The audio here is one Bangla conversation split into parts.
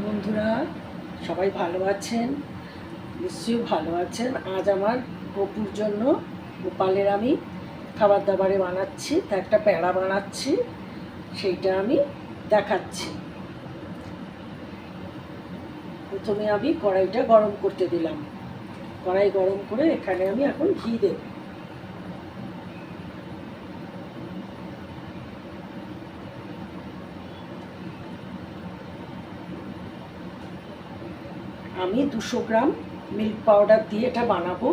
বন্ধুরা সবাই ভালো আছেন, নিশ্চয়ই ভালো আছেন। আজ আমার গপুর জন্য, গোপালের আমি খাবার দাবারে বানাচ্ছি, তা একটা প্যাড়া বানাচ্ছি, সেইটা আমি দেখাচ্ছি। প্রথমে আমি কড়াইটা গরম করতে দিলাম। কড়াই গরম করে এখানে আমি এখন ঘি দেব। আমি 200 গ্রাম মিল্ক পাউডার দিয়ে এটা বানাবো,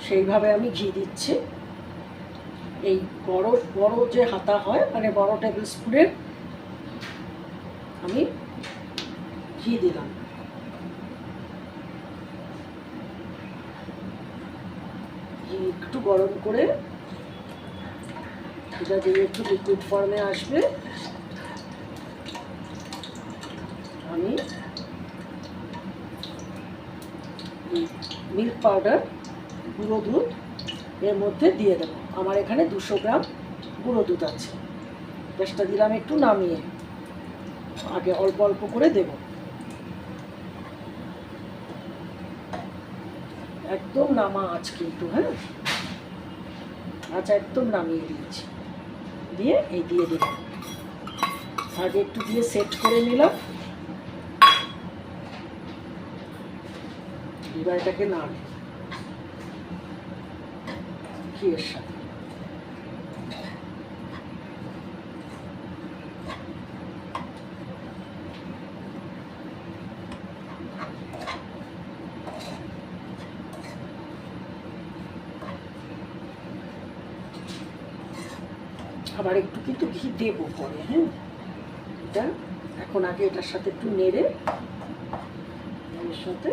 সেইভাবে আমি ঘি দিচ্ছি। এই বড় বড় যে হাতা হয়, মানে বড় টেবিল স্পুনের আমি ঘি দিলাম। ঘি একটু গরম করে এটা দিয়ে একটু লিকুইড ফর্মে আসবে, আমি মিল্ক পাউডার গুঁড়ো দুধ এর মধ্যে দিয়ে দেবো। আমার এখানে 200 গ্রাম গুঁড়ো দুধ আছে। গ্যাসটা দিলাম একটু নামিয়ে, আগে অল্প অল্প করে দেব। একদম নামা আঁচ কিন্তু, হ্যাঁ, আচ্ছা একদম নামিয়ে দিয়েছি। দিয়ে এই দিয়ে দিলাম, আগে একটু দিয়ে সেট করে নিলাম। এবার এটাকে নাড়ব ঘিয়ের সাথে। আবার একটু কিন্তু ঘি দেবো পরে, হ্যাঁ। এটা এখন আগে এটার সাথে একটু নেড়ে, এর সাথে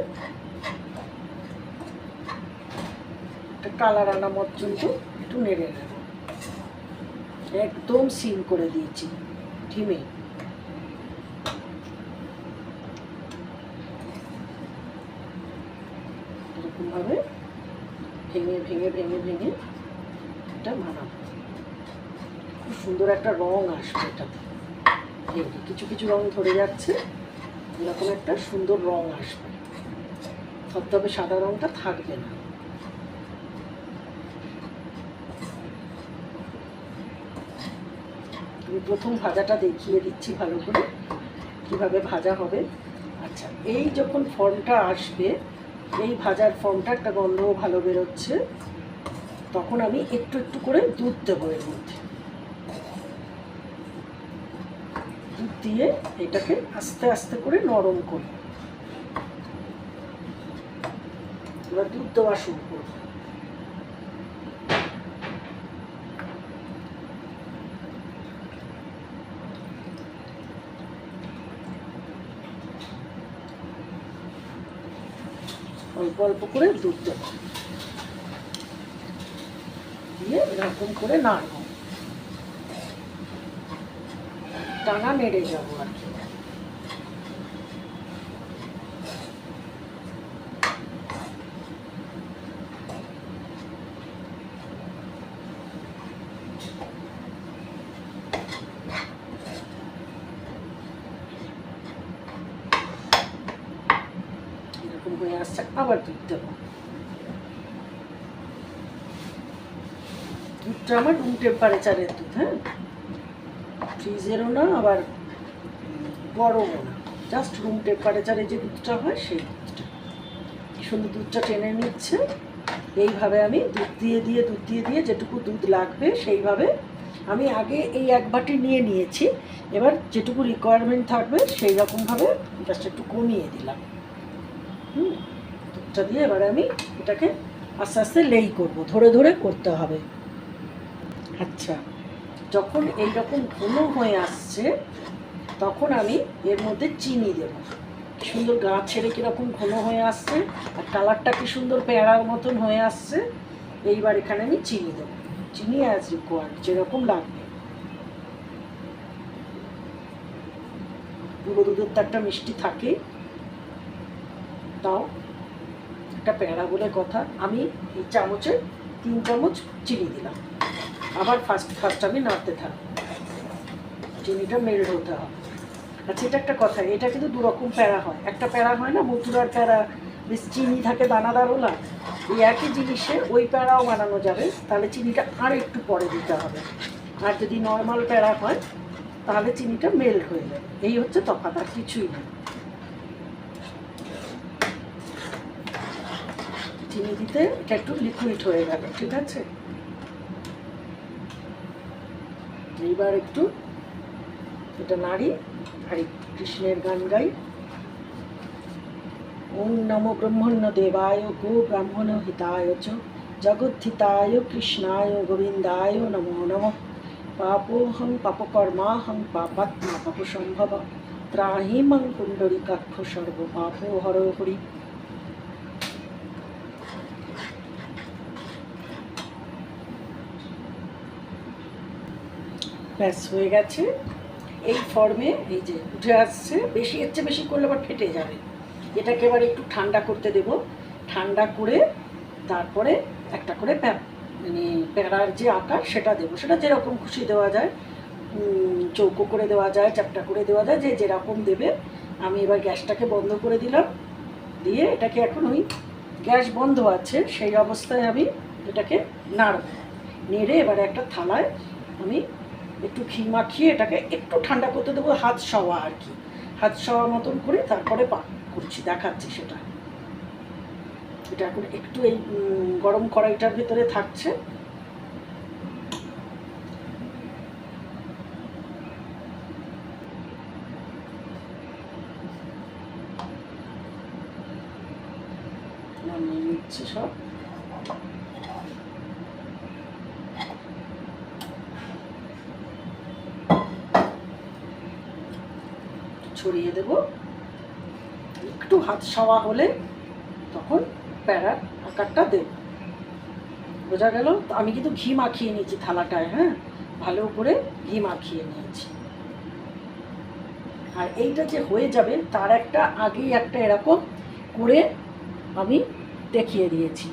একটা কালার আনা পর্যন্ত একটু নেড়ে নেব। একদম সিম করে দিয়েছি ঢিমে। এরকমভাবে ভেঙে ভেঙে ভেঙে ভেঙে এটা বানাবো। খুব সুন্দর একটা রং আসবে এটাতে। কিছু কিছু রং ধরে যাচ্ছে, এরকম একটা সুন্দর রং আসবে, তবে সাদা রংটা থাকবে না। আমি প্রথম ভাজাটা দেখিয়ে দিচ্ছি ভালো করে কিভাবে ভাজা হবে। আচ্ছা, এই যখন ফর্মটা আসবে, এই ভাজার ফর্মটা একটা গন্ধও ভালো বেরোচ্ছে, তখন আমি একটু একটু করে দুধ দেবো এর মধ্যে। দুধ দিয়ে এটাকে আস্তে আস্তে করে নরম করব। এবার দুধ দেওয়া শুরু করব। অল্প অল্প করে দুধ দেব, দিয়ে এরকম করে নাড়ব, টানা নেড়ে যাবো আর কি। এরকম হয়ে আসছে, আবার দুধ দেবো। দুধটা আমার রুম টেম্পারেচারের দুধ, হ্যাঁ, ফ্রিজেরও না আবার গরমও না, জাস্ট রুম টেম্পারেচারে যে দুধটা হয় সেই দুধটা। কি সুন্দর দুধটা টেনে নিচ্ছে। এইভাবে আমি দুধ দিয়ে দিয়ে যেটুকু দুধ লাগবে সেইভাবে আমি আগে এই 1 বাটি নিয়ে নিয়েছি। এবার যেটুকু রিকোয়ারমেন্ট থাকবে সেই রকমভাবে জাস্ট একটু কমিয়ে দিলাম। দুধটা দিয়ে এবারে আমি এটাকে আস্তে আস্তে লেই করব, ধরে ধরে করতে হবে। আচ্ছা, যখন এইরকম ঘন হয়ে আসছে, তখন আমি এর মধ্যে চিনি দেব। কি সুন্দর গা ছেড়ে কীরকম ঘন হয়ে আসছে, আর কালারটা কি সুন্দর পেয়ারার মতন হয়ে আসছে। এইবার এখানে আমি চিনি দেবো, চিনি অ্যাজ রিকোয়ার্ড, যেরকম লাগবে। গুঁড়ো দুধের তো একটা মিষ্টি থাকে, তাও একটা পেয়ারা বলে কথা। আমি এই চামচে 3 চামচ চিনি দিলাম। আবার ফার্স্ট আমি নাড়তে থাকবো, চিনিটা মেল্ট হতে হবে। আচ্ছা, এটা একটা কথা, এটা কিন্তু দুরকম প্যারা হয়। একটা প্যারা হয় না মথুরার প্যারা, বেশ চিনি থাকে দানাদার ওলা, এই একই জিনিসে ওই প্যারাও বানানো যাবে, তাহলে চিনিটা আর একটু পরে দিতে হবে। আর যদি নর্মাল প্যারা হয় তাহলে চিনিটা মেল্ট হয়ে যাবে, এই হচ্ছে তফাৎ, আর কিছুই না। চিনি দিতে এটা একটু লিকুইড হয়ে গেল, ঠিক আছে। এইবার একটু এটা নাড়ি আর কৃষ্ণের গান গাই। ওম নমো ব্রহ্মণ্য দেবায় গো ব্রাহ্মণ হিতায় চ জগদ্ধিতায় কৃষ্ণায় গোবিন্দায় নমো নমঃ। পাপোহং পাপকর্মাহং পাপাত্মা পাপসম্ভব ত্রাহি মং পুণ্ডরীকাক্ষ সর্ব পাপো হর হরি। ব্যাস হয়ে গেছে এই ফর্মে, এই যে উঠে আসছে। বেশি এর চেয়ে বেশি করলে আবার ফেটে যাবে। এটাকে এবার একটু ঠান্ডা করতে দেব। ঠান্ডা করে তারপরে একটা করে মানে প্যারার যে আকার সেটা দেবো, সেটা যেরকম খুশি দেওয়া যায়, চৌকো করে দেওয়া যায়, চ্যাপটা করে দেওয়া যায়, যে যেরকম দেবে। আমি এবার গ্যাসটাকে বন্ধ করে দিলাম, দিয়ে এটাকে এখন ওই গ্যাস বন্ধ আছে সেই অবস্থায় আমি এটাকে নাড়ব। নেড়ে এবারে একটা থালায় আমি একটু ঘি মাখিয়ে এটাকে একটু ঠান্ডা করতে দেবো, হাত সওয়া আর কি, হাত সওয়া মতন করে তারপরে করছি, দেখাচ্ছি সেটা। এটা এখন একটু এই গরম কড়াইটার ভিতরে থাকছে। নামিয়ে নিচ্ছে সব। ছড়িয়ে দেব, একটু হাত সওয়া হলে তখন প্যারার আকারটা দেব। বোঝা গেল? আমি কিন্তু ঘি মাখিয়ে নিয়েছি থালাটায়, হ্যাঁ, ভালো করে ঘি মাখিয়ে নিয়েছি। আর এইটা যে হয়ে যাবে তার একটা আগেই একটা এরকম করে আমি দেখিয়ে দিয়েছি।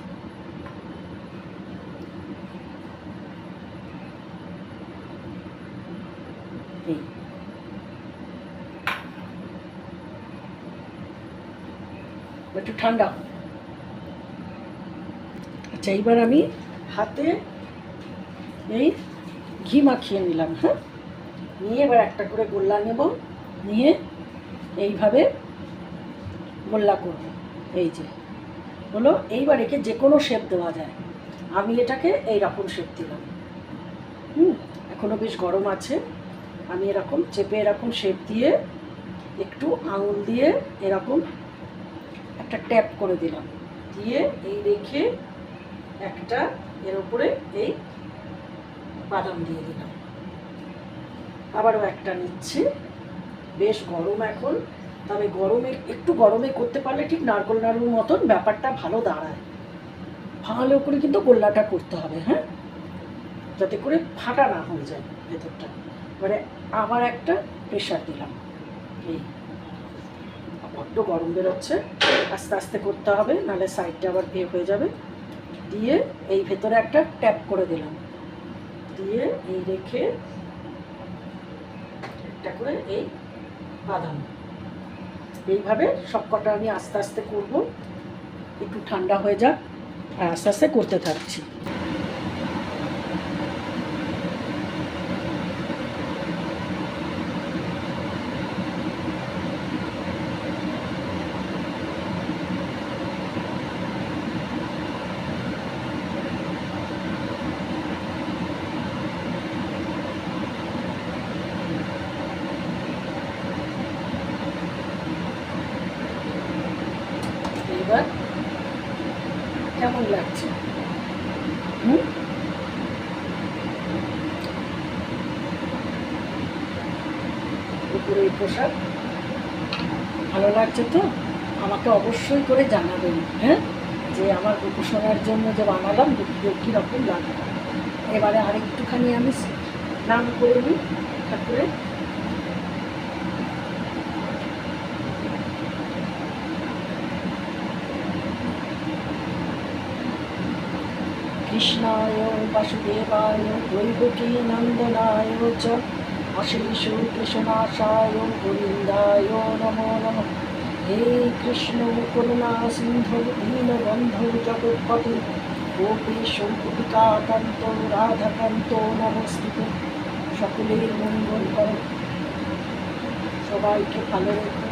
এই একটু ঠান্ডা। আচ্ছা, এইবার আমি হাতে এই ঘি মাখিয়ে নিলাম, হ্যাঁ, নিয়ে এবার একটা করে গোল্লা নেব, নিয়ে এইভাবে গোল্লা করব। এই যে হলো, এইবার একে যে কোনো শেপ দেওয়া যায়। আমি এটাকে এইরকম শেপ দিলাম। এখনও বেশ গরম আছে। আমি এরকম চেপে এরকম শেপ দিয়ে একটু আঙুল দিয়ে এরকম একটা ট্যাপ করে দিলাম, দিয়ে এই রেখে একটা এর উপরে এই বাদাম দিয়ে দিলাম। আবারও একটা নিচ্ছি। বেশ গরম এখন, তবে গরমে একটু গরমে করতে পারলে ঠিক নারকোল নাড়ুর মতন ব্যাপারটা ভালো দাঁড়ায়। ভালো করে কিন্তু গোল্লাটা করতে হবে, হ্যাঁ, যাতে করে ফাটা না হয়ে যায় ভেতরটা। এবারে আবার একটা প্রেশার দিলাম। এই বড্ড গরম বেরোচ্ছে, আস্তে আস্তে করতে হবে, নাহলে সাইডটা আবার হয়ে যাবে। দিয়ে এই ভেতরে একটা ট্যাপ করে দিলাম, দিয়ে এই রেখে একটা করে এই বাদাম। এইভাবে সবকটা আমি আস্তে আস্তে করব, একটু ঠান্ডা হয়ে যাক, আর আস্তে আস্তে করতে থাকছি। এবার কেমন লাগছে? উপরে এই পোশাক ভালো লাগছে তো? আমাকে অবশ্যই করে জানাবেন, হ্যাঁ, যে আমার গোপুসোনার জন্য যে বানালাম কীরকম লাগবে। এবারে আরেকটুখানি আমি নাম করে নিই ঠাকুরের। কৃষ্ণায় বাসুদেবায় দৈবকী নন্দনায় চ অশেষ কৃষ্ণাশায় গোবিন্দায় নমো নমঃ। হে কৃষ্ণ করুণা সিন্ধু দীনবন্ধু জগৎপতি গোপেশ গোপিকাকান্ত রাধাকান্ত নমস্তুতে। সকলের মঙ্গল করো, সবাইকে ভালো রেখো।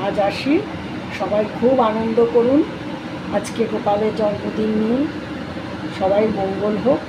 আজ আসি, সবাই খুব আনন্দ করুন আজকে গোপালের জন্মদিন নিয়ে। সবাই মঙ্গল হোক।